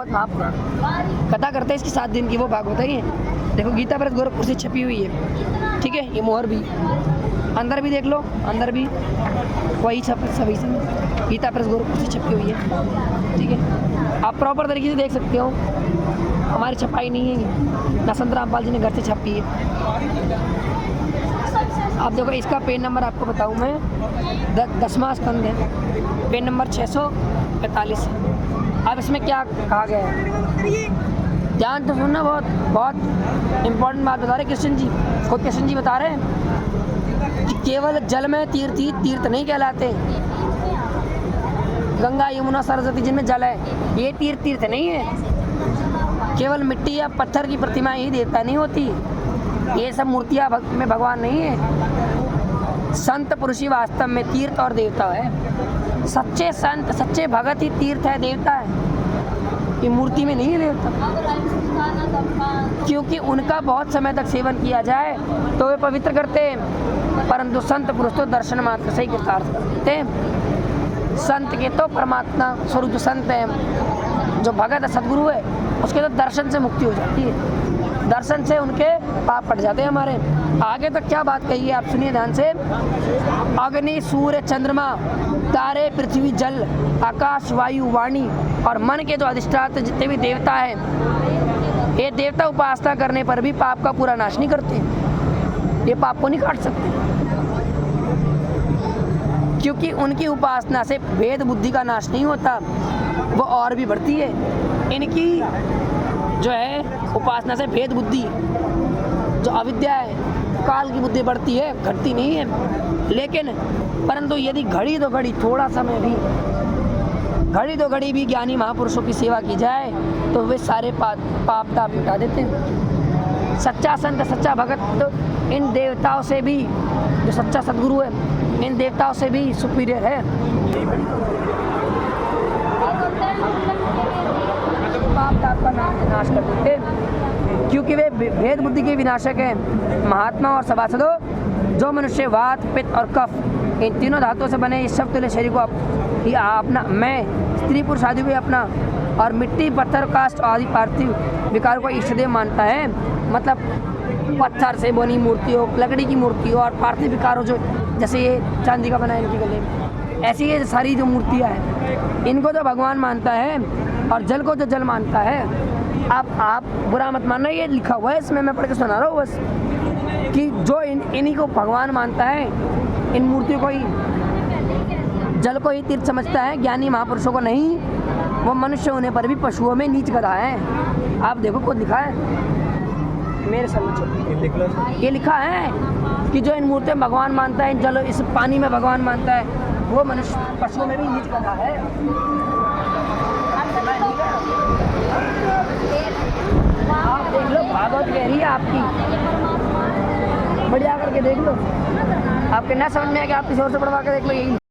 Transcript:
महापुराण कथा करते हैं इसकी 7 दिन की, वो भागवत है ये। देखो गीता प्रेस गोरखपुर से छपी हुई है, ठीक है। ये मोहर भी अंदर भी देख लो, अंदर भी वही छप सभी से गीता प्रेस गोरखपुर से छपी हुई है, ठीक है। आप प्रॉपर तरीके से देख सकते हो, हमारी छपाई नहीं है, ना संत रामपाल जी ने घर से छपी है। आप देखो इसका पेन नंबर आपको बताऊं मैं, 10वां स्कंद है, पेन नंबर 645। अब इसमें क्या कहा गया है, ध्यान तो सुनना, बहुत बहुत इम्पोर्टेंट बात बता रहे कृष्ण जी। खुद कृष्ण जी बता रहे हैं कि केवल जल में तीर्थ नहीं कहलाते। गंगा यमुना सरस्वती जिनमें जल है, ये तीर्थ नहीं है। केवल मिट्टी या पत्थर की प्रतिमा ही देवता नहीं होती, ये सब मूर्तियाँ में भगवान नहीं है। संत पुरुष ही वास्तव में तीर्थ और देवता है। सच्चे संत सच्चे भगत ही तीर्थ है, देवता है, ये मूर्ति में नहीं है देवता। क्योंकि उनका बहुत समय तक सेवन किया जाए तो वे पवित्र करते हैं, परंतु संत पुरुष तो दर्शन मात्र से ही कृतार्थ करते हैं। संत के तो परमात्मा स्वरूप संत है, जो भगत है सदगुरु है, उसके तो दर्शन से मुक्ति हो जाती है, दर्शन से उनके पाप कट जाते हैं हमारे। आगे तक क्या बात कही है आप सुनिए ध्यान से। अग्नि सूर्य चंद्रमा तारे पृथ्वी जल आकाश वायु वाणी और मन के जो अधिष्ठाता जितने भी देवता हैं, ये देवता उपासना करने पर भी पाप का पूरा नाश नहीं करते, ये पाप को नहीं काट सकते, क्योंकि उनकी उपासना से भेद बुद्धि का नाश नहीं होता, वो और भी बढ़ती है। इनकी जो है उपासना से भेद बुद्धि जो अविद्या है, काल की बुद्धि बढ़ती है, घटती नहीं है। लेकिन परंतु यदि घड़ी तो घड़ी थोड़ा समय भी, घड़ी तो घड़ी भी ज्ञानी महापुरुषों की सेवा की जाए तो वे सारे पाप ताप मिटा देते हैं। सच्चा संत सच्चा भगत तो इन देवताओं से भी, जो सच्चा सदगुरु है, इन देवताओं से भी सुपीरियर है। पाप ताप का नाश कर देते, क्योंकि वे भेद बुद्धि के विनाशक हैं। महात्मा और सभासदों, जो मनुष्य वात पित्त और कफ इन तीनों धातुओं से बने इस शब्द शरीर को अपना, मैं स्त्री पुरुष आदि को अपना और मिट्टी पत्थर काष्ठ आदि पार्थिव विकार को इष्टदेव मानता है। मतलब पत्थर से बनी मूर्ति हो, लकड़ी की मूर्ति हो और पार्थिव विकार हो, जो जैसे ये चांदी का बना है इनके गले में, ऐसी ये सारी जो मूर्तियाँ हैं, इनको तो भगवान मानता है और जल को तो जल मानता है। आप बुरा मत मानना, ये लिखा हुआ है इसमें, मैं पढ़ के सुना रहा हूँ बस, कि जो इन्हीं को भगवान मानता है, इन मूर्तियों को ही, जल को ही तीर्थ समझता है, ज्ञानी महापुरुषों को नहीं। वो मनुष्य होने पर भी पशुओं में नीच गधा है। आप देखो खुद लिखा है मेरे समझ, ये लिखा है कि जो इन मूर्तियों में भगवान मानता है, इन जल इस पानी में भगवान मानता है, वो मनुष्य पशुओं में भी नीच गधा है। आप देख लो, भागवत कह रही है आपकी, बढ़िया करके देख लो, आपके ना समझ में आ गया, आप किसी और से पढ़वा के देख लो। यही